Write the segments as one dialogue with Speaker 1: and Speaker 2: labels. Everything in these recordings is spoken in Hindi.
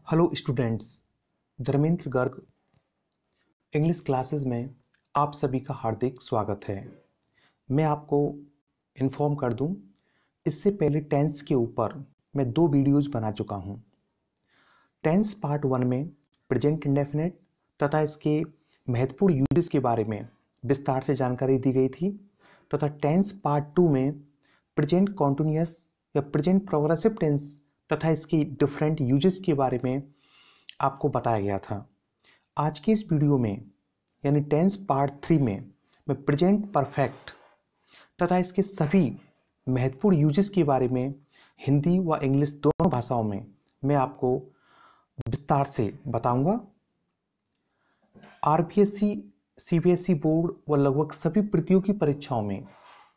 Speaker 1: Hello students, Dharmendra Garg English classes में आप सभी का हार्दिक स्वागत है। मैं आपको इन्फॉर्म कर दूं, इससे पहले टेंस के ऊपर मैं 2 वीडियोज़ बना चुका हूं। टेंस पार्ट 1 में प्रेजेंट इंडेफिनिट तथा इसके महत्वपूर्ण यूजेस के बारे में विस्तार से जानकारी दी गई थी तथा टेंस पार्ट 2 में प्रेजेंट कॉन्टिन्यूअस या प्रेजेंट प्रोग्रेसिव टेंस तथा इसकी डिफरेंट यूजेस के बारे में आपको बताया गया था। आज के इस वीडियो में यानी टेंस पार्ट 3 में मैं प्रेजेंट परफेक्ट तथा इसके सभी महत्वपूर्ण यूजेस के बारे में हिंदी व इंग्लिश दोनों भाषाओं में मैं आपको विस्तार से बताऊंगा। आरपीएससी, सीबीएसई बोर्ड व लगभग सभी प्रतियोगी परीक्षाओं में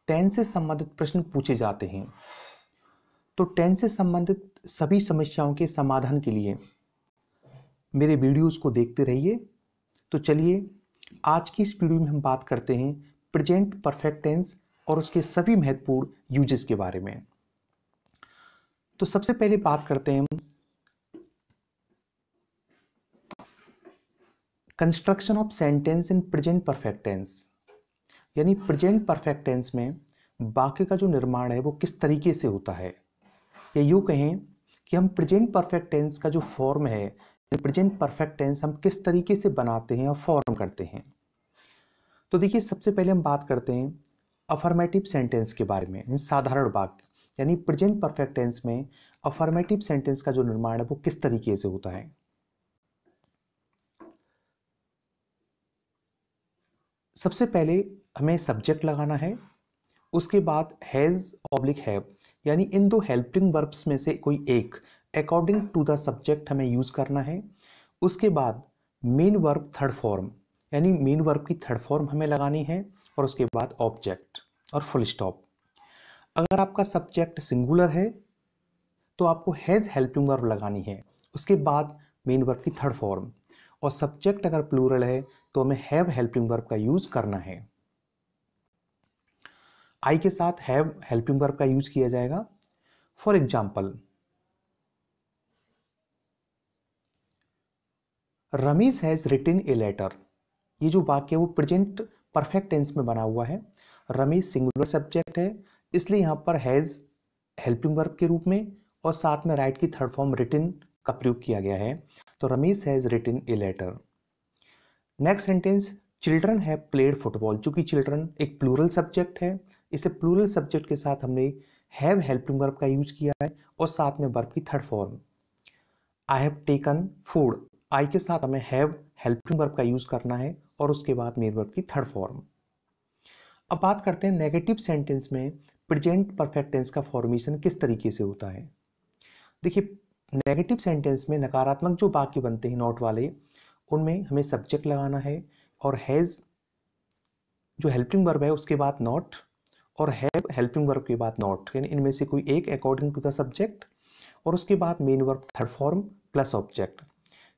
Speaker 1: टेंस से संबंधित प्रश्न पूछे जाते हैं, तो टेंस से संबंधित सभी समस्याओं के समाधान के लिए मेरे वीडियोस को देखते रहिए। तो चलिए आज की इस वीडियो में हम बात करते हैं प्रेजेंट परफेक्ट टेंस और उसके सभी महत्वपूर्ण यूजेस के बारे में। तो सबसे पहले बात करते हैं हम construction of sentence in present perfect tense, यानी प्रेजेंट परफेक्ट टेंस में वाक्य का जो निर्माण है वो किस तरीके से होता है, या यूँ कहें कि हम प्रेजेंट परफेक्ट टेंस का जो फॉर्म है, प्रेजेंट परफेक्ट टेंस हम किस तरीके से बनाते हैं और फॉर्म करते हैं। तो देखिए, सबसे पहले हम बात करते हैं अफर्मेटिव सेंटेंस के बारे में, साधारण वाक्य, यानी प्रेजेंट परफेक्ट टेंस में अफर्मेटिव सेंटेंस का जो निर्माण है वो किस तरीके से होता है। सबसे पहले हमें सब्जेक्ट लगाना है, उसके बाद हैज ऑब्लिक हैव, यानी इन दो हेल्पिंग वर्ब्स में से कोई एक अकॉर्डिंग टू द सब्जेक्ट हमें यूज करना है। उसके बाद मेन वर्ब थर्ड फॉर्म, यानी मेन वर्ब की थर्ड फॉर्म हमें लगानी है, और उसके बाद ऑब्जेक्ट और फुल स्टॉप। अगर आपका सब्जेक्ट सिंगुलर है तो आपको हैज हेल्पिंग वर्ब लगानी है, उसके बाद मेन वर्ब की थर्ड फॉर्म, और सब्जेक्ट अगर प्लूरल है तो हमें हैव हेल्पिंग वर्ब का यूज करना है। आई के साथ हैव हेल्पिंग वर्ब का यूज किया जाएगा। For example, Ramesh has written a letter. ये जो वाक्य है वो प्रेजेंट परफेक्ट टेंस में बना हुआ है। रमेश सिंगुलर सब्जेक्ट है, इसलिए यहां पर हैज हेल्पिंग वर्ब के रूप में और साथ में राइट की थर्ड फॉर्म रिटन का प्रयोग किया गया है। तो Ramesh has written a letter. Next sentence, children have played football. चूंकि चिल्ड्रन एक प्लूरल सब्जेक्ट है, इसे प्लूरल सब्जेक्ट के साथ हमने हैव हेल्पिंग वर्ब का यूज किया है और साथ में वर्ब की third form. I have taken food, I के साथ हमें हैव हेल्पिंग वर्ब का यूज करना है और उसके बाद मेन वर्ब की थर्ड फॉर्म। अब बात करते हैं नेगेटिव सेंटेंस में प्रेजेंट परफेक्ट टेंस का फॉर्मेशन किस तरीके से होता है। देखिए, नेगेटिव सेंटेंस में नकारात्मक जो वाक्य बनते हैं नॉट वाले, उनमें हमें सब्जेक्ट लगाना है और हैज जो हेल्पिंग वर्ब है उसके बाद नॉट, और हैव हेल्पिंग वर्ब के बाद नॉट, यानी इनमें से कोई एक अकॉर्डिंग टू द सब्जेक्ट, और उसके बाद main verb third form plus object.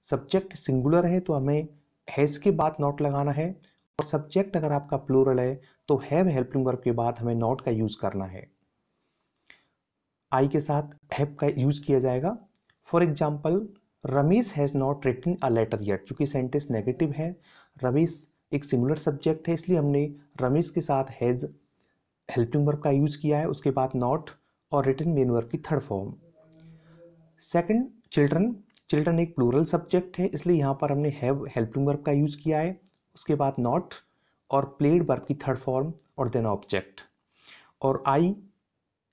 Speaker 1: Subject singular है तो हमें हैज के बाद नॉट लगाना है, और सब्जेक्ट अगर आपका प्लूरल है तो हैव हेल्पिंग वर्ब के बाद हमें नॉट का यूज करना है। आई के साथ हैव का यूज किया जाएगा। For example, Ramesh has not written a letter yet. चूंकि सेंटेंस नेगेटिव है, रमेश एक सिंगुलर सब्जेक्ट है, इसलिए हमने रमेश के साथ हैज हेल्पिंग वर्ब का यूज किया है, उसके बाद नॉट और रिटन मेन वर्ब की third form. Second, children, children एक प्लूरल सब्जेक्ट है, इसलिए यहाँ पर हमने हैव हेल्पिंग वर्ब का यूज किया है, उसके बाद नॉट और प्लेड वर्ब की थर्ड फॉर्म और देन ऑब्जेक्ट। और आई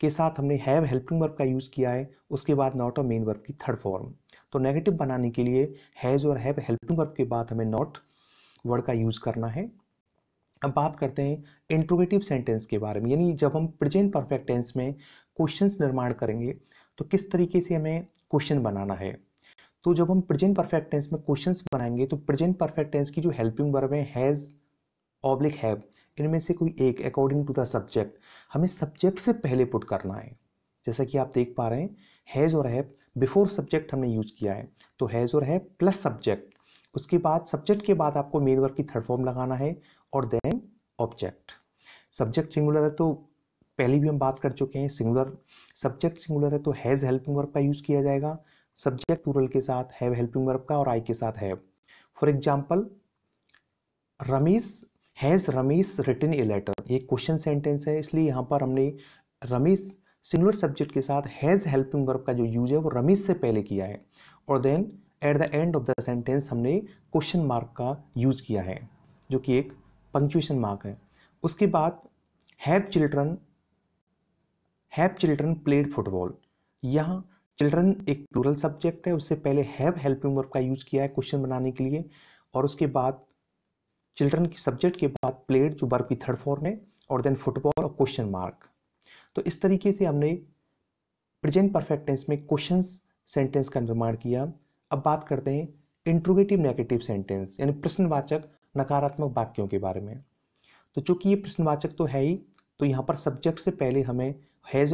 Speaker 1: के साथ हमने हैव हेल्पिंग वर्ब का यूज किया है, उसके बाद नॉट और मेन वर्ब की थर्ड फॉर्म। तो नेगेटिव बनाने के लिए हैज और हैव हेल्पिंग वर्ब के बाद हमें नॉट वर्ड का यूज करना है। अब बात करते हैं इंट्रोगेटिव सेंटेंस के बारे में, यानी जब हम प्रेजेंट परफेक्ट टेंस में क्वेश्चंस निर्माण करेंगे तो किस तरीके से हमें क्वेश्चन बनाना है। तो जब हम प्रेजेंट परफेक्ट टेंस में क्वेश्चंस बनाएंगे तो प्रेजेंट परफेक्ट टेंस की जो हेल्पिंग वर्ब है हैज ऑब्लिक हैव, इनमें से कोई एक अकॉर्डिंग टू द सब्जेक्ट हमें सब्जेक्ट से पहले पुट करना है। जैसा कि आप देख पा रहे हैं, हैज और हैव बिफोर सब्जेक्ट हमने यूज किया है, तो हैज और हैव प्लस सब्जेक्ट, उसके बाद सब्जेक्ट के बाद आपको मेन वर्ब की थर्ड फॉर्म लगाना है और देन ऑब्जेक्ट। सब्जेक्ट सिंगुलर है तो पहले भी हम बात कर चुके हैं, सिंगुलर सब्जेक्ट सिंगुलर है तो हैज हेल्पिंग वर्ब का यूज किया जाएगा, सब्जेक्ट प्लूरल के साथ हैव हेल्पिंग वर्ब का और आई के साथ have. For example, Ramesh written a letter, ये क्वेश्चन सेंटेंस है, इसलिए यहाँ पर हमने रमेश सिंगुलर सब्जेक्ट के साथ हैज़ हेल्पिंग वर्ब का जो यूज है वो रमेश से पहले किया है, और then at the end of the sentence हमने क्वेश्चन मार्क का यूज किया है जो कि एक पंक्चुएशन मार्क है। उसके बाद हैव चिल्ड्रन प्लेड फुटबॉल, यहाँ चिल्ड्रन एक प्लूरल सब्जेक्ट है, उससे पहले हैव हेल्पिंग वर्ब का यूज किया है क्वेश्चन बनाने के लिए, और उसके बाद चिल्ड्रन की सब्जेक्ट के बाद प्लेड जो वर्ब की थर्ड फॉर्म है, और देन फुटबॉल और क्वेश्चन मार्क। तो इस तरीके से हमने प्रेजेंट परफेक्ट टेंस में क्वेश्चन सेंटेंस का निर्माण किया। अब बात करते हैं इंट्रोगेटिव नेगेटिव सेंटेंस यानी प्रश्नवाचक नकारात्मक वाक्यों के बारे में। तो चूंकि ये प्रश्नवाचक तो है ही, तो यहाँ पर सब्जेक्ट से पहले हमें हैज़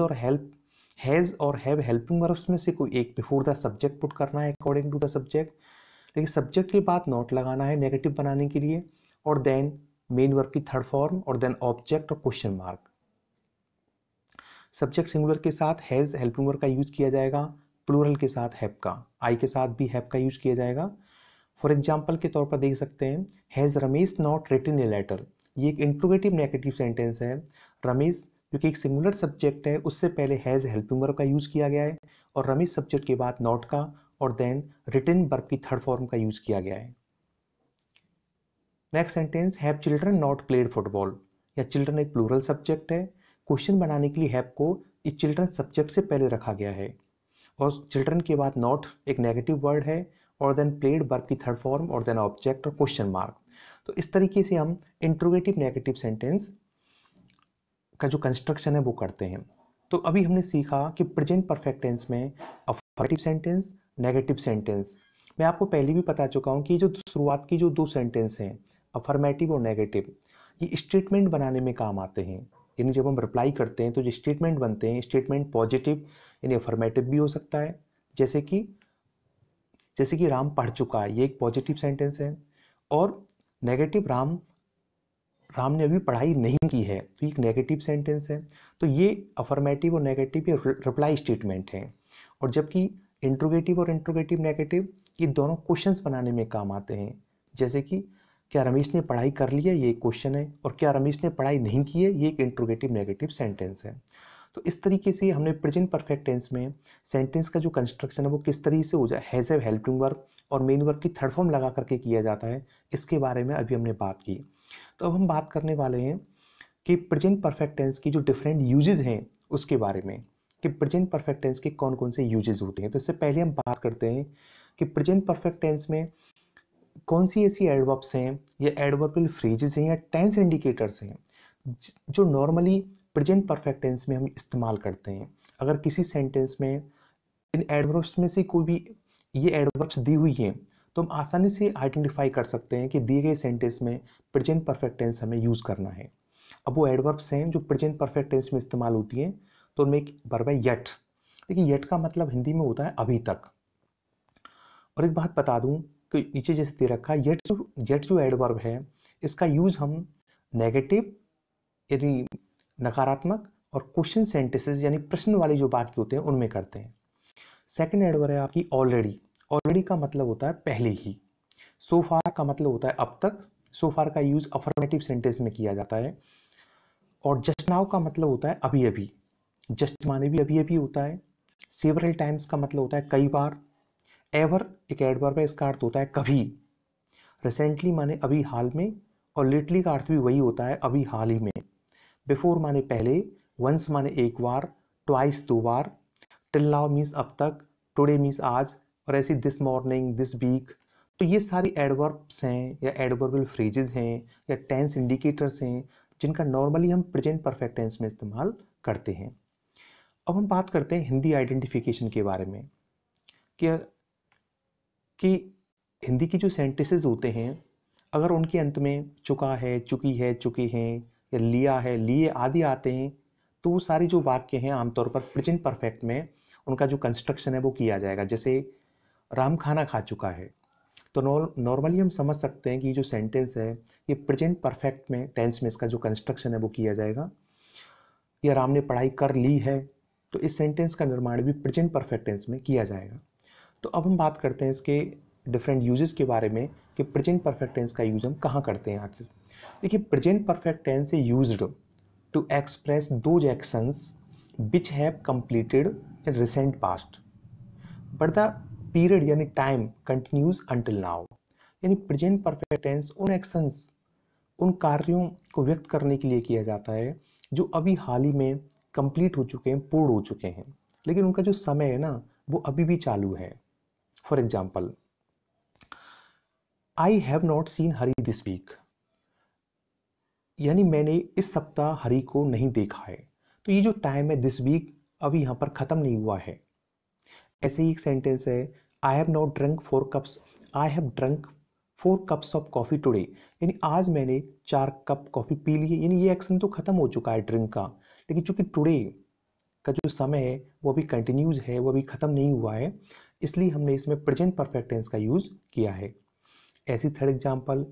Speaker 1: और हैव हेल्पिंग वर्ब्स में से कोई एक बिफोर द सब्जेक्ट पुट करना है अकॉर्डिंग टू द सब्जेक्ट, लेकिन सब्जेक्ट के बाद नॉट लगाना है नेगेटिव बनाने के लिए, और देन मेन वर्ब की थर्ड फॉर्म, और देन ऑब्जेक्ट और क्वेश्चन मार्क। सब्जेक्ट सिंगुलर के साथ हैज़ हेल्पिंग वर्ब का यूज किया जाएगा, प्लूरल के साथ हैव का, आई के साथ भी हैव का यूज किया जाएगा। फॉर एग्जाम्पल के तौर पर देख सकते हैं, has Ramesh not written a letter, ये एक इंट्रोगेटिव नेगेटिव सेंटेंस है। रमेश जो कि एक सिंगुलर सब्जेक्ट है, उससे पहले हैज़ हेल्पिंग वर्ब का यूज किया गया है, और रमेश सब्जेक्ट के बाद नॉट का, और देन रिटन वर्ब की थर्ड फॉर्म का यूज किया गया है। Next sentence, have children not played football, या चिल्ड्रन एक प्लूरल सब्जेक्ट है, क्वेश्चन बनाने के लिए हैव को इस चिल्ड्रन सब्जेक्ट से पहले रखा गया है, और चिल्ड्रन के बाद नॉट एक नेगेटिव वर्ड है, और देन प्लेड वर्ब की थर्ड फॉर्म, और देन ऑब्जेक्ट और क्वेश्चन मार्क। तो इस तरीके से हम इंट्रोगेटिव नेगेटिव सेंटेंस का जो कंस्ट्रक्शन है वो करते हैं। तो अभी हमने सीखा कि प्रेजेंट परफेक्ट टेंस में अफर्मेटिव सेंटेंस, नेगेटिव सेंटेंस। मैं आपको पहले भी बता चुका हूँ कि जो शुरुआत की जो दो सेंटेंस हैं अफर्मेटिव और नेगेटिव, ये स्टेटमेंट बनाने में काम आते हैं। यानी जब हम रिप्लाई करते हैं तो जो स्टेटमेंट बनते हैं, स्टेटमेंट पॉजिटिव यानी अफर्मेटिव भी हो सकता है, जैसे कि राम पढ़ चुका है, ये एक पॉजिटिव सेंटेंस है, और नेगेटिव राम ने अभी पढ़ाई नहीं की है, तो एक नेगेटिव सेंटेंस है। तो ये अफर्मेटिव और नेगेटिव ये रिप्लाई स्टेटमेंट है। और जबकि इंट्रोगेटिव और इंट्रोगेटिव नेगेटिव ये दोनों क्वेश्चंस बनाने में काम आते हैं, जैसे कि क्या रमेश ने पढ़ाई कर लिया, ये एक क्वेश्चन है, और क्या रमेश ने पढ़ाई नहीं की है, ये एक इंट्रोगेटिव नेगेटिव सेंटेंस है। तो इस तरीके से हमने प्रेजेंट परफेक्ट टेंस में सेंटेंस का जो कंस्ट्रक्शन है वो किस तरीके से हो जाए, हैज़ हैव हेल्पिंग वर्ब और मेन वर्ब की थर्ड फॉर्म लगा करके किया जाता है, इसके बारे में अभी हमने बात की। तो अब हम बात करने वाले हैं कि प्रेजेंट परफेक्ट टेंस की जो डिफरेंट यूजेस हैं उसके बारे में, कि प्रेजेंट परफेक्ट टेंस के कौन कौन से यूजेस होते हैं। तो इससे पहले हम बात करते हैं कि प्रेजेंट परफेक्ट टेंस में कौन सी ऐसी एडवर्ब्स हैं या एडवर्बियल फ्रेजेस हैं या टेंस इंडिकेटर्स हैं जो नॉर्मली प्रेजेंट परफेक्ट टेंस में हम इस्तेमाल करते हैं। अगर किसी सेंटेंस में इन एडवर्ब्स में से कोई भी ये एडवर्ब्स दी हुई हैं तो हम आसानी से आइडेंटिफाई कर सकते हैं कि दिए गए सेंटेंस में प्रेजेंट परफेक्ट टेंस हमें यूज़ करना है। अब वो एडवर्ब्स हैं जो प्रेजेंट परफेक्ट टेंस में इस्तेमाल होती हैं, तो उनमें एक वर्ब है येट। देखिए येट का मतलब हिंदी में होता है अभी तक। और एक बात बता दूं कि नीचे जैसे दे रखा है येट जो एडवर्ब है इसका यूज़ हम नेगेटिव यानी नकारात्मक और क्वेश्चन सेंटेंसेस यानी प्रश्न वाले जो वाक्य होते हैं उनमें करते हैं। सेकंड एडवर्ब है आपकी ऑलरेडी। ऑलरेडी का मतलब होता है पहले ही। सो फार का मतलब होता है अब तक। सो फार का यूज अफर्मेटिव सेंटेंस में किया जाता है। और जस्ट नाउ का मतलब होता है अभी अभी। जस्ट माने भी अभी अभी होता है। सेवरल टाइम्स का मतलब होता है कई बार। एवर एक एडवर्ब है, इसका अर्थ होता है कभी। रिसेंटली माने अभी हाल में, और लेटली का अर्थ भी वही होता है अभी हाल ही में। बिफोर माने पहले, वंस माने एक बार, ट्वाइस दो बार, टिल नाउ मीन्स अब तक, टुडे मीन्स आज, और ऐसी दिस मॉर्निंग, दिस वीक। तो ये सारी एडवर्ब्स हैं या एडवर्बल फ्रेजेस हैं या टेंस इंडिकेटर्स हैं जिनका नॉर्मली हम प्रेजेंट परफेक्ट टेंस में इस्तेमाल करते हैं। अब हम बात करते हैं हिंदी आइडेंटिफिकेशन के बारे में कि हिंदी की जो सेंटेंसेस होते हैं अगर उनके अंत में चुका है, चुकी है, चुके हैं या लिया है, लिए आदि आते हैं तो वो सारी जो वाक्य हैं आमतौर पर प्रेजेंट परफेक्ट में उनका जो कंस्ट्रक्शन है वो किया जाएगा। जैसे राम खाना खा चुका है, तो नॉर्मली हम समझ सकते हैं कि जो सेंटेंस है ये प्रेजेंट परफेक्ट में टेंस में इसका जो कंस्ट्रक्शन है वो किया जाएगा। या राम ने पढ़ाई कर ली है, तो इस सेंटेंस का निर्माण भी प्रेजेंट परफेक्ट टेंस में किया जाएगा। तो अब हम बात करते हैं इसके डिफरेंट यूजेस के बारे में कि प्रेजेंट परफेक्ट टेंस का यूज हम कहाँ करते हैं आखिर। देखिए, present perfect tense is used to express those actions which have completed in recent past but the period यानी टाइम कंटिन्यूज अंटिल नाउ। यानी प्रेजेंट परफेक्ट टेंस उन एक्शंस, उन कार्यों को व्यक्त करने के लिए किया जाता है जो अभी हाल ही में कंप्लीट हो चुके हैं, पूर्ण हो चुके हैं, लेकिन उनका जो समय है ना वो अभी भी चालू है। For example, I have not seen Hari this week, यानी मैंने इस सप्ताह हरी को नहीं देखा है। तो ये जो टाइम है दिस वीक अभी यहाँ पर ख़त्म नहीं हुआ है। ऐसे ही एक सेंटेंस है, I have not drunk 4 cups, I have drunk 4 cups of coffee today, यानी आज मैंने 4 कप कॉफ़ी पी ली है। यानी ये एक्शन तो ख़त्म हो चुका है ड्रिंक का, लेकिन चूंकि टुडे का जो समय है वो अभी कंटिन्यूज है, वो अभी ख़त्म नहीं हुआ है, इसलिए हमने इसमें प्रेजेंट परफेक्ट टेंस का यूज़ किया है। ऐसी third example,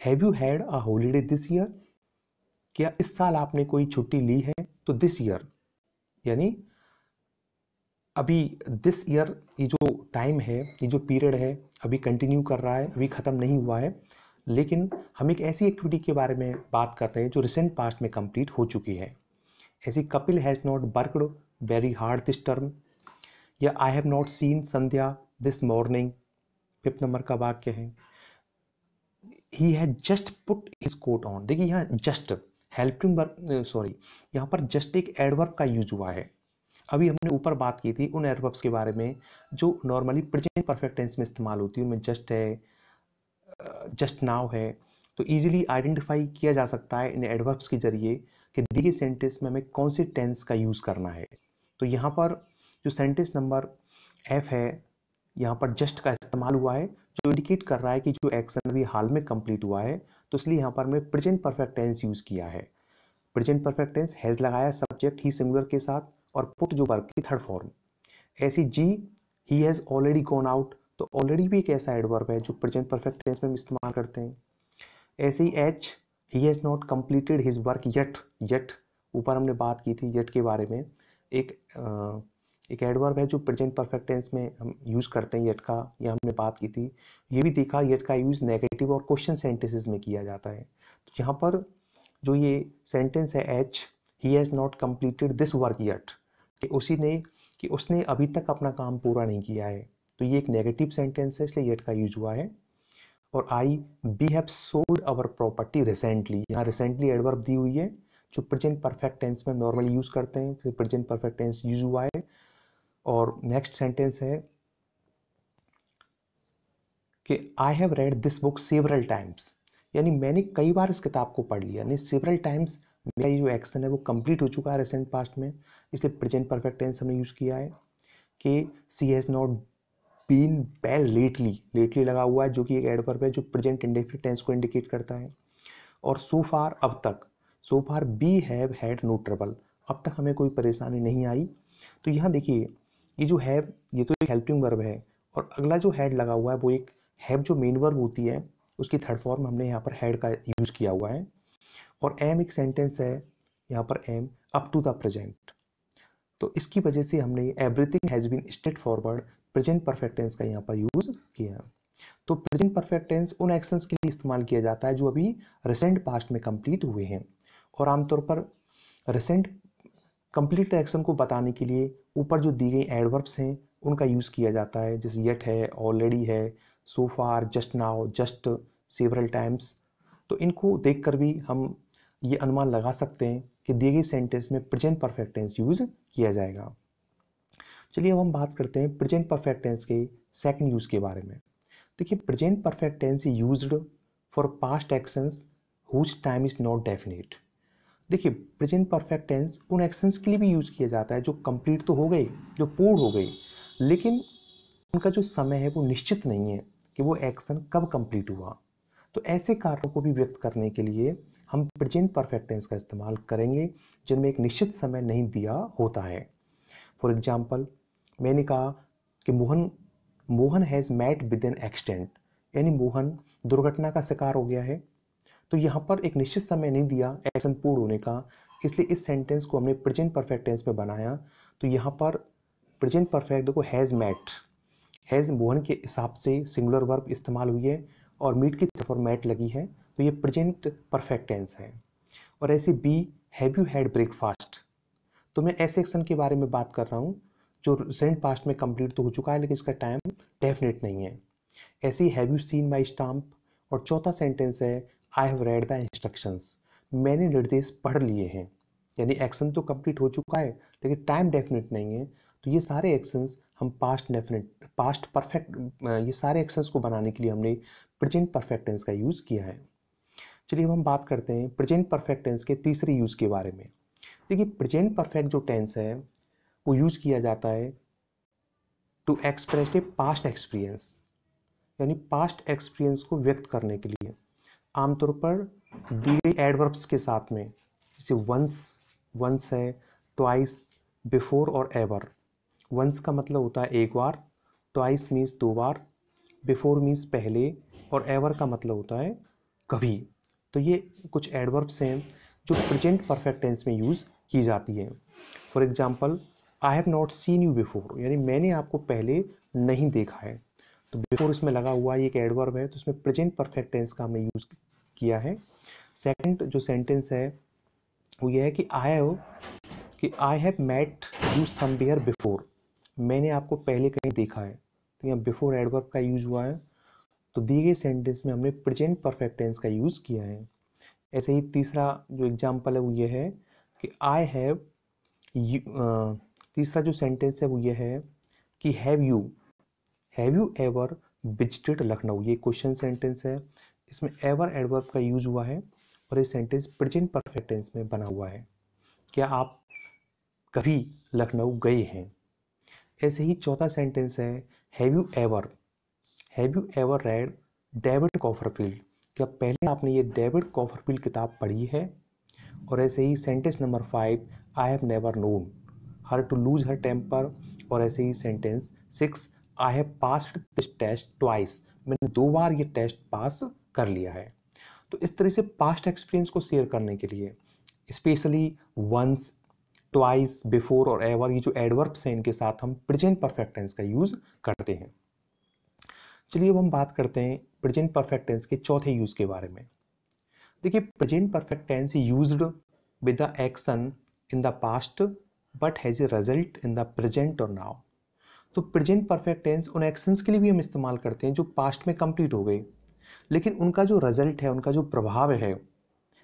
Speaker 1: have you had a holiday this year, क्या इस साल आपने कोई छुट्टी ली है। तो दिस ईयर यानी अभी दिस ईयर, ये जो टाइम है, ये जो पीरियड है अभी कंटिन्यू कर रहा है, अभी ख़त्म नहीं हुआ है, लेकिन हम एक ऐसी एक्टिविटी के बारे में बात कर रहे हैं जो रिसेंट पास्ट में कंप्लीट हो चुकी है। ऐसी Kapil has not worked very hard this term, या I have not seen Sandhya this morning. 5 number का वाक्य है, he has just put his coat on. देखिए यहाँ जस्ट हेल्पिंग वर्ब, सॉरी यहाँ पर जस्ट एक एडवर्ब का यूज हुआ है। अभी हमने ऊपर बात की थी उन एडवर्ब्स के बारे में जो नॉर्मली प्रेजेंट परफेक्ट टेंस में इस्तेमाल होती है, उनमें जस्ट है, जस्ट नाउ है। तो इजीली आइडेंटिफाई किया जा सकता है इन एडवर्ब्स के जरिए कि दिए गए सेंटेंस में हमें कौन से टेंस का यूज़ करना है। तो यहाँ पर जो सेंटेंस नंबर F है, यहाँ पर जस्ट का इस्तेमाल हुआ है जो इंडिकेट कर रहा है कि जो एक्शन अभी हाल में कंप्लीट हुआ है, तो इसलिए यहाँ पर हमने प्रेजेंट परफेक्ट टेंस यूज़ किया है। प्रेजेंट परफेक्ट टेंस हैज़ लगाया सब्जेक्ट ही सिंगुलर के साथ और पुट जो वर्ब की थर्ड फॉर्म। ऐसी जी he has already gone out, तो ऑलरेडी भी एक ऐसा एडवर्ब है जो प्रेजेंट परफेक्ट टेंस में हम इस्तेमाल करते हैं। ऐसे ही एच he has not completed his work yet, yet ऊपर हमने बात की थी येट के बारे में, एक एडवर्ब है जो प्रेजेंट परफेक्ट टेंस में हम यूज़ करते हैं येट का, यह हमने बात की थी। ये भी देखा येट का यूज़ नेगेटिव और क्वेश्चन सेंटेंसेस में किया जाता है। तो यहाँ पर जो ये सेंटेंस है H he has not completed this work yet, कि उसने अभी तक अपना काम पूरा नहीं किया है, तो ये एक नेगेटिव सेंटेंस है, इसलिए येट का यूज हुआ है। और I we have sold our property recently, यहाँ रिसेंटली एडवर्ब दी हुई है जो प्रेजेंट परफेक्ट टेंस में नॉर्मली यूज़ करते हैं, तो प्रेजेंट परफेक्ट टेंस यूज हुआ है। और नेक्स्ट सेंटेंस है कि I have read this book several times, यानी मैंने कई बार इस किताब को पढ़ लिया, यानी सेवरल टाइम्स मेरा ये जो एक्शन है वो कंप्लीट हो चुका है रिसेंट पास्ट में, इसलिए प्रेजेंट परफेक्ट टेंस हमने यूज़ किया है। कि she has not been well lately, lately लगा हुआ है जो कि एक एडवर्ब है जो प्रेजेंट इंडेफिनिट टेंस को इंडिकेट करता है। और सो फार अब तक, so far we have had no trouble, अब तक हमें कोई परेशानी नहीं आई। तो यहाँ देखिए ये जो हैव, ये तो एक हेल्पिंग वर्ब है, और अगला जो हैड लगा हुआ है वो एक हैव जो मेन वर्ब होती है उसकी थर्ड फॉर्म हमने यहाँ पर हैड का यूज किया हुआ है। और एम एक सेंटेंस है यहाँ पर um up to the present, तो इसकी वजह से हमने everything has been straightforward present perfect tense का यहाँ पर यूज़ किया। तो प्रेजेंट परफेक्ट टेंस उन एक्शंस के लिए इस्तेमाल किया जाता है जो अभी रिसेंट पास्ट में कंप्लीट हुए हैं, और आमतौर पर रिसेंट कंप्लीट एक्शन को बताने के लिए ऊपर जो दी गई एडवर्ब्स हैं उनका यूज़ किया जाता है, जैसे येट है, ऑलरेडी है, so far, just now, just, several times. तो इनको देखकर भी हम ये अनुमान लगा सकते हैं कि दिए गए सेंटेंस में प्रेजेंट परफेक्ट टेंस यूज़ किया जाएगा। चलिए अब हम बात करते हैं प्रेजेंट परफेक्ट टेंस के सेकंड यूज़ के बारे में। देखिए present perfect tense is used for past actions whose time is not definite. देखिए प्रेजेंट परफेक्ट टेंस उन एक्शंस के लिए भी यूज किया जाता है जो कंप्लीट तो हो गए, जो पूर्ण हो गई, लेकिन उनका जो समय है वो निश्चित नहीं है कि वो एक्शन कब कंप्लीट हुआ। तो ऐसे कार्यों को भी व्यक्त करने के लिए हम प्रेजेंट परफेक्ट टेंस का इस्तेमाल करेंगे जिनमें एक निश्चित समय नहीं दिया होता है। फॉर एग्जाम्पल, मैंने कहा कि Mohan has met with an accident, यानी मोहन दुर्घटना का शिकार हो गया है। तो यहाँ पर एक निश्चित समय नहीं दिया एक्शन पूर्ण होने का, इसलिए इस सेंटेंस को हमने प्रेजेंट परफेक्ट टेंस में बनाया। तो यहाँ पर प्रेजेंट परफेक्ट देखो हैज़ मेट, हैज़ मोहन के हिसाब से सिंगुलर वर्ब इस्तेमाल हुई है और मीट की तरफ और मैट लगी है, तो ये प्रेजेंट परफेक्ट टेंस है। और ऐसे B, have you had breakfast, तो मैं ऐसे एक्शन के बारे में बात कर रहा हूँ जो रिसेंट पास्ट में कंप्लीट तो हो चुका है लेकिन इसका टाइम डेफिनेट नहीं है। ऐसे he have you seen my stamp. और चौथा सेंटेंस है I have read the instructions, मैंने निर्देश पढ़ लिए हैं, यानी एक्शन तो कंप्लीट हो चुका है लेकिन टाइम डेफिनेट नहीं है। तो ये सारे एक्शंस हम पास्ट परफेक्ट, ये सारे एक्शंस को बनाने के लिए हमने प्रेजेंट परफेक्ट टेंस का यूज़ किया है। चलिए अब हम बात करते हैं प्रेजेंट परफेक्ट टेंस के तीसरे यूज़ के बारे में। देखिए प्रेजेंट परफेक्ट जो टेंस है वो यूज़ किया जाता है to express a past experience, यानी पास्ट एक्सपीरियंस को व्यक्त करने के लिए आमतौर पर दी गई एडवर्ब्स के साथ में, जैसे वंस है, ट्वाइस, बिफोर और एवर। वंस का मतलब होता है एक बार, ट्वाइस मीन्स दो बार, बिफोर मीन्स पहले और एवर का मतलब होता है कभी। तो ये कुछ एडवर्ब्स हैं जो प्रेजेंट परफेक्ट टेंस में यूज़ की जाती है। For example I have not seen you before, यानी मैंने आपको पहले नहीं देखा है, तो बिफोर इसमें लगा हुआ है, ये एक एडवर्ब है, तो इसमें प्रेजेंट परफेक्ट टेंस का हमने यूज़ किया है। सेकंड जो सेंटेंस है वो ये है कि I have met you somewhere before, मैंने आपको पहले कहीं देखा है, तो यहाँ बिफोर एडवर्ब का यूज़ हुआ है। तो दी गई सेंटेंस में हमने प्रेजेंट परफेक्ट टेंस का यूज़ किया है। ऐसे ही तीसरा जो एग्जाम्पल है वो ये है कि आई हैव, तीसरा जो सेंटेंस है वो ये है कि have you ever visited Lucknow, ये क्वेश्चन सेंटेंस है, इसमें एवर एडवर्ब का यूज़ हुआ है और ये सेंटेंस प्रेजेंट परफेक्ट टेंस में बना हुआ है, क्या आप कभी लखनऊ गए हैं। ऐसे ही चौथा सेंटेंस है have you ever read David Copperfield, क्या पहले आपने ये डेविड कॉपरफील्ड किताब पढ़ी है। और ऐसे ही sentence number 5 I have never known her to lose her temper. और ऐसे ही sentence 6 I have passed this test twice, मैंने 2 बार ये टेस्ट पास कर लिया है। तो इस तरह से पास्ट एक्सपीरियंस को शेयर करने के लिए स्पेशली वंस, ट्वाइस, बिफोर और एवर, ये जो एडवर्ब्स हैं इनके साथ हम प्रेजेंट परफेक्ट टेंस का यूज़ करते हैं। चलिए अब हम बात करते हैं प्रेजेंट परफेक्ट टेंस के चौथे यूज़ के बारे में। देखिए present perfect tense used with the action in the past but has a result in the present और नाउ। तो प्रेजेंट परफेक्ट टेंस उन एक्शंस के लिए भी हम इस्तेमाल करते हैं जो पास्ट में कंप्लीट हो गए, लेकिन उनका जो रिजल्ट है, उनका जो प्रभाव है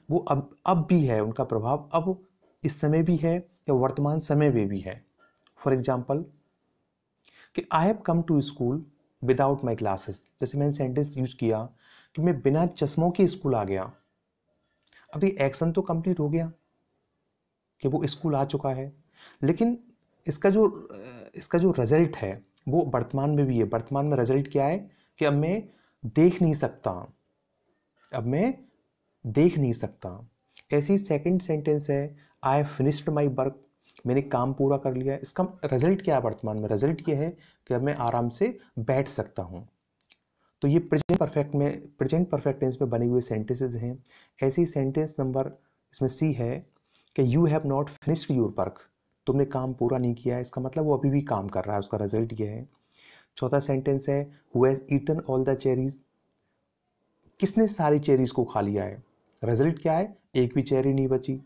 Speaker 1: वो अब भी है, उनका प्रभाव अब इस समय भी है या वर्तमान समय में भी है। फॉर एग्जाम्पल कि I have come to school without my glasses, जैसे मैंने सेंटेंस यूज किया कि मैं बिना चश्मों के स्कूल आ गया, अभी एक्शन तो कंप्लीट हो गया कि वो स्कूल आ चुका है, लेकिन इसका जो रिजल्ट है वो वर्तमान में भी है। वर्तमान में रिजल्ट क्या है कि अब मैं देख नहीं सकता, ऐसी सेकंड सेंटेंस है I have finished my work, मैंने काम पूरा कर लिया। इसका रिजल्ट क्या है वर्तमान में, रिजल्ट ये है कि अब मैं आराम से बैठ सकता हूँ। तो ये प्रेजेंट परफेक्ट टेंस में बने हुए सेंटेंसेस हैं। ऐसे ही सेंटेंस नंबर इसमें सी है कि you have not finished your work, तुमने काम पूरा नहीं किया है, इसका मतलब वो अभी भी काम कर रहा है, उसका रिजल्ट ये है। चौथा सेंटेंस है who has eaten all the cherries, किसने सारी चेरीज को खा लिया है, रिजल्ट क्या है, एक भी चेरी नहीं बची।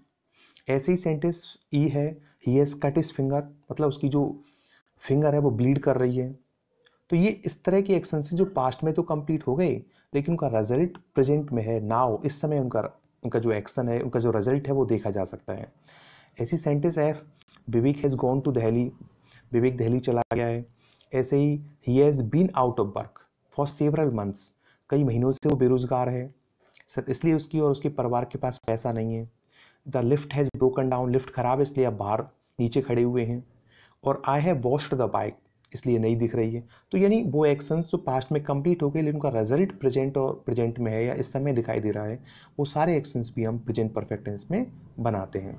Speaker 1: ऐसे ही सेंटेंस ई है he has cut his finger, मतलब उसकी जो फिंगर है वो ब्लीड कर रही है। तो ये इस तरह के एक्शन जो पास्ट में तो कंप्लीट हो गए लेकिन उनका रिजल्ट प्रेजेंट में है, नाउ, इस समय उनका जो एक्शन है, उनका जो रिजल्ट है वो देखा जा सकता है। ऐसी सेंटेंस है Vivek has gone to Delhi, Vivek Delhi चला गया है। ऐसे ही has been out of work for several months, कई महीनों से वो बेरोजगार है, इसलिए उसकी और उसके परिवार के पास पैसा नहीं है। The lift has broken down, lift खराब है इसलिए आप बाहर नीचे खड़े हुए हैं। और I have washed the bike, इसलिए नहीं दिख रही है। तो यानी वो एक्शंस जो पास्ट में कंप्लीट हो गए लेकिन उनका रिजल्ट प्रेजेंट में है या इस समय दिखाई दे रहा है, वो सारे एक्शंस भी हम प्रेजेंट परफेक्ट टेंस में बनाते हैं।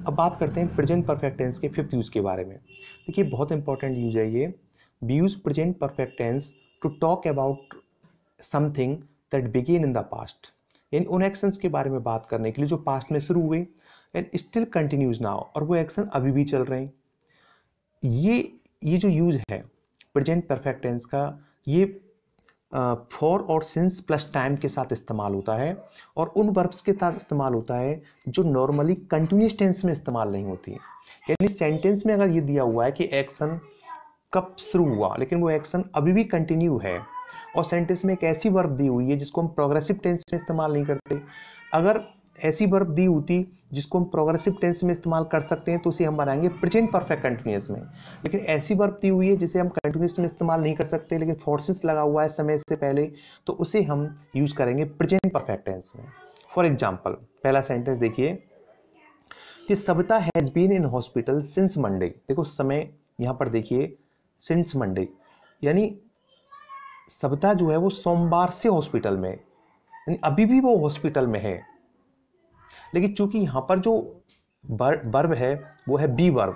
Speaker 1: अब बात करते हैं प्रेजेंट परफेक्ट टेंस के फिफ्थ यूज़ के बारे में। देखिए बहुत इंपॉर्टेंट यूज है ये। We use present perfect tense to talk about something that began in the past, यानी उन एक्शंस के बारे में बात करने के लिए जो पास्ट में शुरू हुए एंड स्टिल कंटिन्यूज नाउ, और वो एक्शन अभी भी चल रहे हैं। ये जो यूज है प्रेजेंट परफेक्ट टेंस का ये फॉर और सिंस प्लस टाइम के साथ इस्तेमाल होता है और उन वर्ब्स के साथ इस्तेमाल होता है जो नॉर्मली कंटिन्यूस टेंस में इस्तेमाल नहीं होती। यानी सेंटेंस में अगर ये दिया हुआ है कि एक्शन कब शुरू हुआ लेकिन वो एक्शन अभी भी कंटिन्यू है और सेंटेंस में एक ऐसी वर्ब दी हुई है जिसको हम प्रोग्रेसिव टेंस में इस्तेमाल नहीं करते, अगर ऐसी वर्ब दी होती जिसको हम प्रोग्रेसिव टेंस में इस्तेमाल कर सकते हैं तो उसे हम बनाएंगे प्रेजेंट परफेक्ट कंटिन्यूअस में। लेकिन ऐसी वर्ब दी हुई है जिसे हम कंटिन्यूअस में इस्तेमाल नहीं कर सकते लेकिन फोर्सेस लगा हुआ है समय से पहले, तो उसे हम यूज करेंगे प्रेजेंट परफेक्ट टेंस में। फॉर एग्जाम्पल पहला सेंटेंस देखिए कि Savita has been in hospital since Monday. देखो समय यहाँ पर देखिए सिंस मंडे, यानी सविता जो है वो सोमवार से हॉस्पिटल में, यानी अभी भी वो हॉस्पिटल में है। लेकिन चूंकि यहाँ पर जो वर्ब है वो है बी वर्ब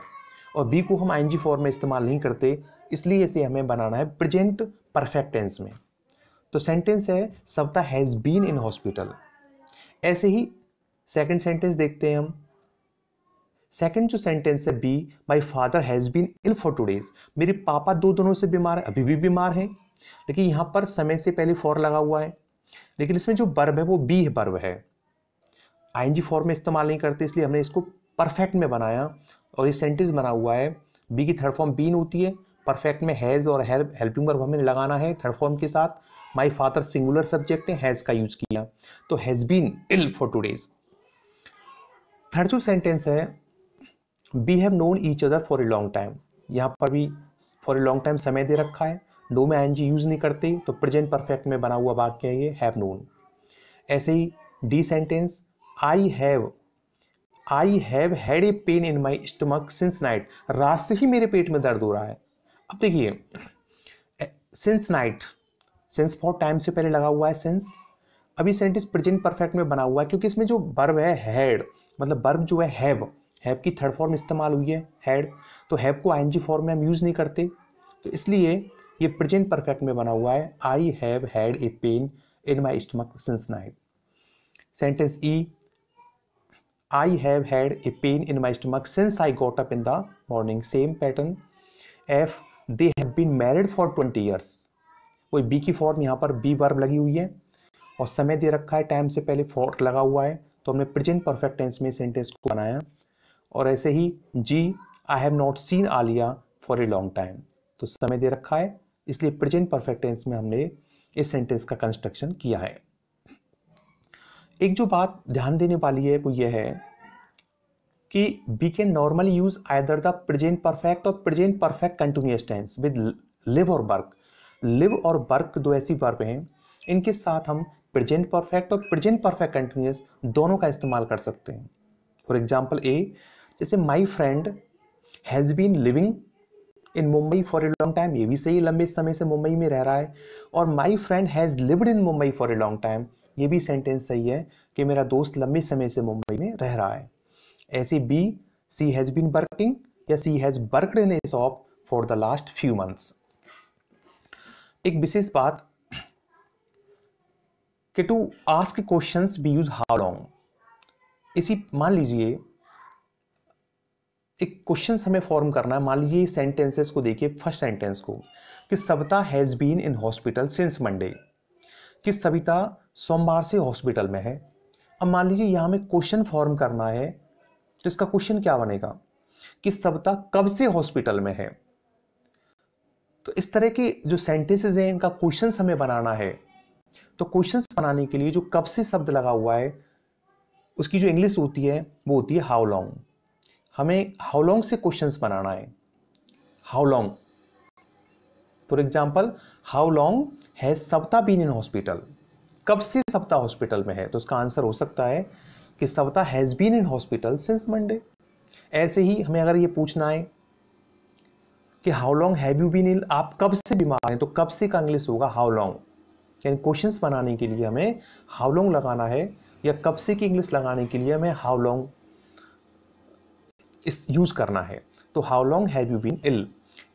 Speaker 1: और बी को हम आईएनजी फॉर्म में इस्तेमाल नहीं करते, इसलिए इसे हमें बनाना है प्रेजेंट परफेक्ट टेंस में। तो सेंटेंस है Savita has been in hospital. ऐसे ही सेकंड सेंटेंस देखते हैं हम। सेकंड जो सेंटेंस है B, my father has been ill for 2 days। मेरे पापा 2 दिनों से बीमार है, अभी भी बीमार हैं। लेकिन यहाँ पर समय से पहले फॉर लगा हुआ है, लेकिन इसमें जो वर्ब है वो बी वर्ब है, आईएनजी फॉर्म में इस्तेमाल नहीं करते, इसलिए हमने इसको परफेक्ट में बनाया और ये सेंटेंस बना हुआ है। बी की थर्ड फॉर्म बीन होती है, परफेक्ट में हैज और हेल्पिंग वर्ब हमें लगाना है थर्ड फॉर्म के साथ। माई फादर सिंगुलर सब्जेक्ट है, हैज का यूज किया, तो has been ill for 2 days। Third जो सेंटेंस है we have known each other for a long time, यहाँ पर भी फॉर ए लॉन्ग टाइम समय दे रखा है, नो में आईएनजी यूज नहीं करते, तो प्रेजेंट परफेक्ट में बना हुआ वाक्य है ये हैव नोन। ऐसे ही D sentence I have had a pain in my stomach since night. रात से ही मेरे पेट में दर्द हो रहा है। अब देखिए since night, since for time से पहले लगा हुआ है सिंस। अभी सेंटेंस प्रेजेंट परफेक्ट में बना हुआ है क्योंकि इसमें जो वर्ब है हैड, मतलब वर्ब जो है हैव की थर्ड फॉर्म इस्तेमाल हुई है हैड, तो हैव को आईएनजी फॉर्म में हम यूज नहीं करते, तो इसलिए ये प्रेजेंट परफेक्ट में बना हुआ है I have had a pain in my stomach since night. Sentence E, I have had a pain in my stomach since I got up in the morning, same pattern. F, they have been married for 20 years। वही बी की फॉर्म यहाँ पर बी वर्ब लगी हुई है और समय दे रखा है, टाइम से पहले फॉर लगा हुआ है, तो हमने प्रेजेंट परफेक्ट टेंस में सेंटेंस को बनाया। और ऐसे ही G, I have not seen Alia for a long time, तो समय दे रखा है, इसलिए प्रेजेंट परफेक्ट टेंस में हमने इस सेंटेंस का कंस्ट्रक्शन किया है। एक जो बात ध्यान देने वाली है वो ये है कि we can normally use either the present perfect और present perfect continuous tense with live और वर्क। लिव और वर्क दो ऐसी वर्ब हैं, इनके साथ हम प्रेजेंट परफेक्ट और प्रेजेंट परफेक्ट कंटिन्यूअस दोनों का इस्तेमाल कर सकते हैं। फॉर एग्जाम्पल ए, जैसे my friend has been living in Mumbai for a long time, ये भी सही, लंबे समय से मुंबई में रह रहा है। और माई friend has lived in Mumbai for a long time, ये भी सेंटेंस सही है कि मेरा दोस्त लंबे समय से मुंबई में रह रहा है। ऐसे B, she has been working या she has worked in a shop for the last few months. एक विशेष बात कि to ask questions we use how long. इसी मान लीजिए एक क्वेश्चन हमें फॉर्म करना है, मान लीजिए सेंटेंसेस को देखिए, फर्स्ट सेंटेंस को कि Savita has been in hospital since Monday, कि सविता सोमवार से हॉस्पिटल में है। अब मान लीजिए यहाँ हमें क्वेश्चन फॉर्म करना है, तो इसका क्वेश्चन क्या बनेगा कि सविता कब से हॉस्पिटल में है। तो इस तरह के जो सेंटेंसेस हैं इनका क्वेश्चन हमें बनाना है। तो क्वेश्चन बनाने के लिए जो कब से शब्द लगा हुआ है उसकी जो इंग्लिश होती है वो होती है हाउ लॉन्ग। हमें हाउ लॉन्ग से क्वेश्चंस बनाना है। How long, for example how long has Savita been in hospital, कब से सविता हॉस्पिटल में है, तो उसका आंसर हो सकता है कि Savita has been in hospital since Monday. ऐसे ही हमें अगर ये पूछना है कि how long have you been ill, आप कब से बीमार हैं, तो कब से का इंग्लिश होगा हाउ लॉन्ग। यानी क्वेश्चंस बनाने के लिए हमें हाउ लॉन्ग लगाना है या कब से की इंग्लिश लगाने के लिए हमें हाउ लॉन्ग इस यूज करना है। तो how long have you been ill.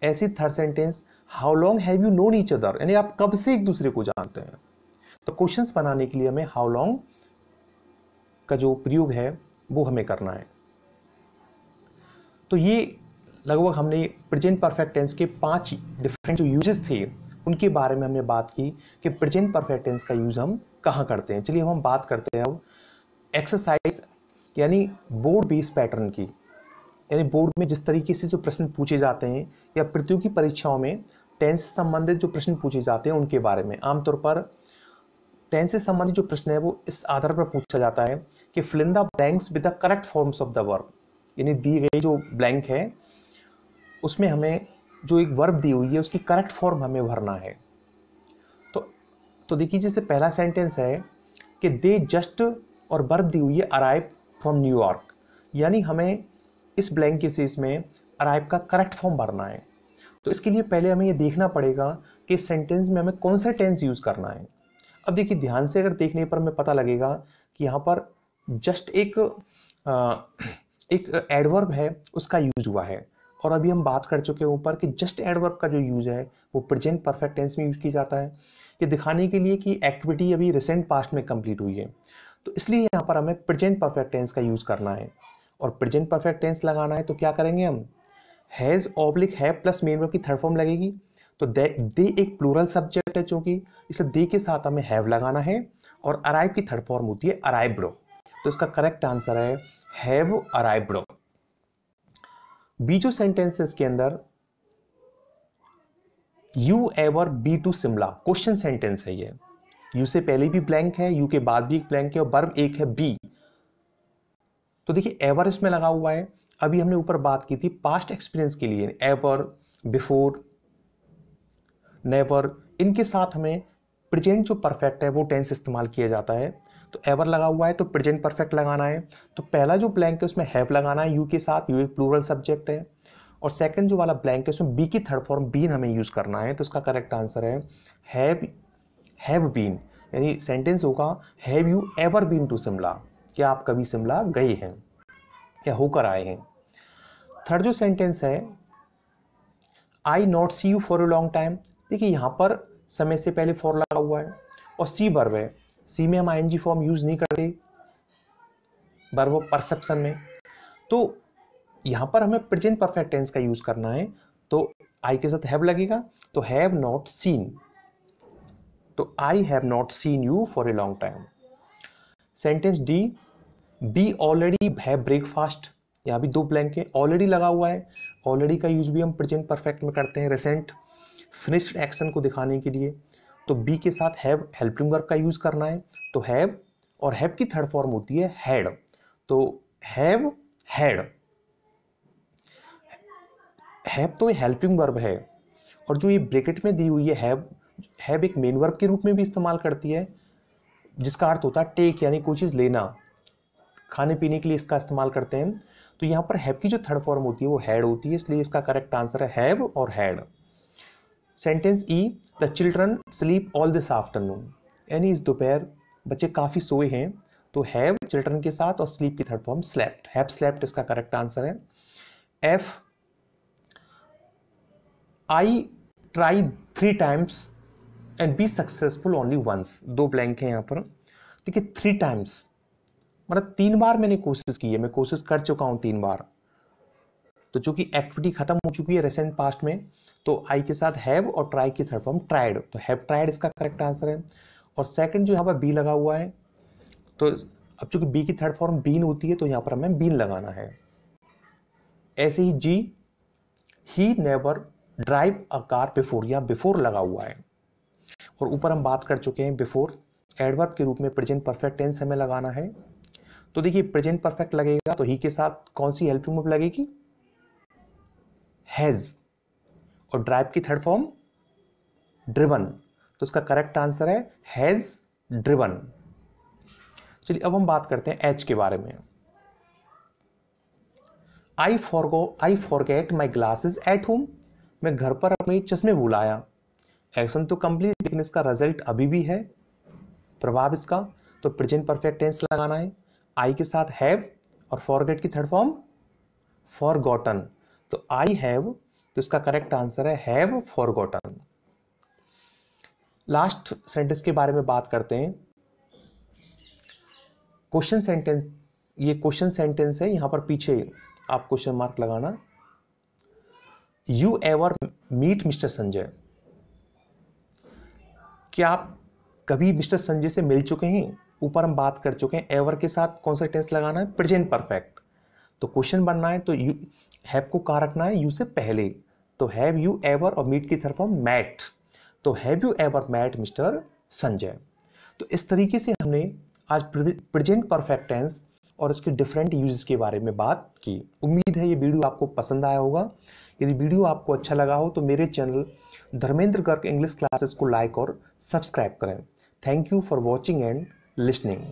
Speaker 1: ऐसी third sentence, how long have you known each other, यानी आप कब से एक दूसरे को जानते हैं। तो क्वेश्चंस बनाने के लिए हमें हाउ लॉन्ग का जो प्रयोग है वो हमें करना है। तो ये लगभग हमने प्रेजेंट परफेक्ट टेंस के 5 डिफरेंट जो यूजेस थे उनके बारे में हमने बात की कि प्रेजेंट परफेक्ट टेंस का यूज़ हम कहाँ करते हैं। चलिए हम बात करते हैं अब एक्सरसाइज यानी बोर्ड बेस पैटर्न की, यानी बोर्ड में जिस तरीके से जो प्रश्न पूछे जाते हैं या प्रतियोगी परीक्षाओं में टेंस से संबंधित जो प्रश्न पूछे जाते हैं उनके बारे में। आमतौर पर टेंस से संबंधित जो प्रश्न है वो इस आधार पर पूछा जाता है कि fill in the blanks with the correct forms of the verb, यानी दी गई जो ब्लैंक है उसमें हमें जो एक वर्ब दी हुई है उसकी करेक्ट फॉर्म हमें भरना है। तो देखिए जैसे पहला सेंटेंस है कि दे जस्ट, और वर्ब दी हुई है अराइव फ्रॉम न्यूयॉर्क, यानी हमें इस ब्लैंक के से इसमें अराइव का करेक्ट फॉर्म भरना है। तो इसके लिए पहले हमें ये देखना पड़ेगा कि इस सेंटेंस में हमें कौन सा टेंस यूज़ करना है। अब देखिए ध्यान से अगर देखने पर हमें पता लगेगा कि यहाँ पर जस्ट एक एडवर्ब है उसका यूज हुआ है, और अभी हम बात कर चुके हैं ऊपर कि जस्ट एडवर्ब का जो यूज है वो प्रेजेंट परफेक्ट टेंस में यूज किया जाता है, ये दिखाने के लिए कि एक्टिविटी अभी रिसेंट पास्ट में कंप्लीट हुई है। तो इसलिए यहाँ पर हमें प्रेजेंट परफेक्ट टेंस का यूज करना है, और प्रेजेंट परफेक्ट टेंस लगाना है तो क्या करेंगे हम, has oblique have plus main verb की थर्ड फॉर्म लगेगी। तो दे एक प्लूरल सब्जेक्ट है चूंकि, इसलिए दे के साथ हमें हैव लगाना है, और अराइव की थर्ड फॉर्म होती है अराइव्ड। तो इसका करेक्ट आंसर है हैव अराइव्ड। बीजो सेंटेंसेस के अंदर you ever be to Shimla question sentence है ये, यू से पहले भी ब्लैंक है, यू के बाद भी एक ब्लैंक है, और वर्ब एक है बी। तो देखिए एवर इसमें लगा हुआ है। अभी हमने ऊपर बात की थी पास्ट एक्सपीरियंस के लिए एवर, बिफोर, नेवर, इनके साथ हमें प्रेजेंट जो परफेक्ट है वो टेंस इस्तेमाल किया जाता है। तो एवर लगा हुआ है तो प्रेजेंट परफेक्ट लगाना है। तो पहला जो ब्लैंक है उसमें हैव लगाना है यू के साथ, यू एक प्लूरल सब्जेक्ट है, और सेकंड जो वाला ब्लैंक है उसमें बी की थर्ड फॉर्म बीन हमें यूज करना है। तो इसका करेक्ट आंसर है हैव बीन, यानी सेंटेंस होगा have you ever been to Shimla, क्या आप कभी शिमला गए हैं या होकर आए हैं। थर्ड जो सेंटेंस है I not see you for a long time, देखिए यहाँ पर समय से पहले फॉर लगा हुआ है और सी वर्ब है, सी में हम आईएनजी फॉर्म यूज नहीं करते वर्ब परसेप्शन में। तो यहाँ पर हमें प्रेजेंट परफेक्ट टेंस का यूज करना है, तो आई के साथ हैव लगेगा, तो हैव नॉट सीन, तो I have not seen you for a long time. Sentence D B already have breakfast, यहाँ भी दो ब्लैंक है, ऑलरेडी लगा हुआ है, ऑलरेडी का यूज भी हम प्रेजेंट परफेक्ट में करते हैं रिसेंट फिनिश्ड एक्शन को दिखाने के लिए। तो बी के साथ हैव हेल्पिंग वर्ब का यूज करना है, तो हैव, और हैव की थर्ड फॉर्म होती है हैड, तो हैव हैड। हैव तो हेल्पिंग वर्ब है, और जो ये ब्रैकेट में दी हुई है हैव एक मेन वर्ब के रूप में भी इस्तेमाल करती है, जिसका अर्थ होता है टेक, यानी कोई चीज़ लेना, खाने पीने के लिए इसका इस्तेमाल करते हैं। तो यहाँ पर हैव की जो थर्ड फॉर्म होती है वो हैड होती है, इसलिए इसका करेक्ट आंसर है हैव और had. Sentence E the children sleep all this afternoon, यानी इस दोपहर बच्चे काफ़ी सोए हैं, तो हैव चिल्ड्रन के साथ और स्लीप की third form slept, have slept इसका करेक्ट आंसर है। F I try 3 times and be successful only once, दो ब्लैंक है यहाँ पर। देखिए 3 टाइम्स मतलब 3 बार मैंने कोशिश की है, मैं कोशिश कर चुका हूँ 3 बार। तो चूंकि एक्टिविटी खत्म हो चुकी है रिसेंट पास्ट में, तो आई के साथ हैव और ट्राई की थर्ड फॉर्म ट्राइड, तो हैव ट्राइड इसका करेक्ट आंसर है। और सेकंड जो यहाँ पर बी लगा हुआ है, तो अब चूंकि बी की थर्ड फॉर्म बीन होती है तो यहाँ पर हमें बीन लगाना है। ऐसे ही G he never drive a car before, या बिफोर लगा हुआ है, और ऊपर हम बात कर चुके हैं बिफोर एडवर्ब के रूप में प्रेजेंट परफेक्ट टेंस हमें लगाना है। तो देखिए प्रेजेंट परफेक्ट लगेगा तो ही के साथ कौन सी हेल्पिंग वर्ब लगेगी, हैज, और ड्राइव की थर्ड फॉर्म ड्रिवन, तो इसका करेक्ट आंसर है हैज ड्रिवन। चलिए अब हम बात करते हैं एच के बारे में। I forget my glasses at home, मैं घर पर अपने चश्मे भूल आया। एक्शन तो कंप्लीट, लेकिन इसका रिजल्ट अभी भी है, प्रभाव इसका, तो प्रेजेंट परफेक्ट टेंस लगाना है। आई के साथ हैव और फॉरगेट की थर्ड फॉर्म फॉरगॉटन, तो आई हैव, तो इसका करेक्ट आंसर है हैव फॉरगॉटन। लास्ट सेंटेंस के बारे में बात करते हैं, क्वेश्चन सेंटेंस। ये क्वेश्चन सेंटेंस है, यहां पर पीछे आप क्वेश्चन मार्क लगाना। You ever meet mister Sanjay? क्या आप कभी मिस्टर संजय से मिल चुके हैं? ऊपर हम बात कर चुके हैं एवर के साथ कौन सा टेंस लगाना है, प्रेजेंट परफेक्ट। तो क्वेश्चन बनना है तो यू हैव को कहाँ रखना है, यू से पहले। तो हैव यू एवर और मीट की तरफ हम मैट, तो have you ever met mister Sanjay. तो इस तरीके से हमने आज प्रेजेंट परफेक्ट टेंस और इसके डिफरेंट यूजेस के बारे में बात की। उम्मीद है ये वीडियो आपको पसंद आया होगा। यदि वीडियो आपको अच्छा लगा हो तो मेरे channel Dharmendra Garg English classes को लाइक और सब्सक्राइब करें। Thank you for watching and listening.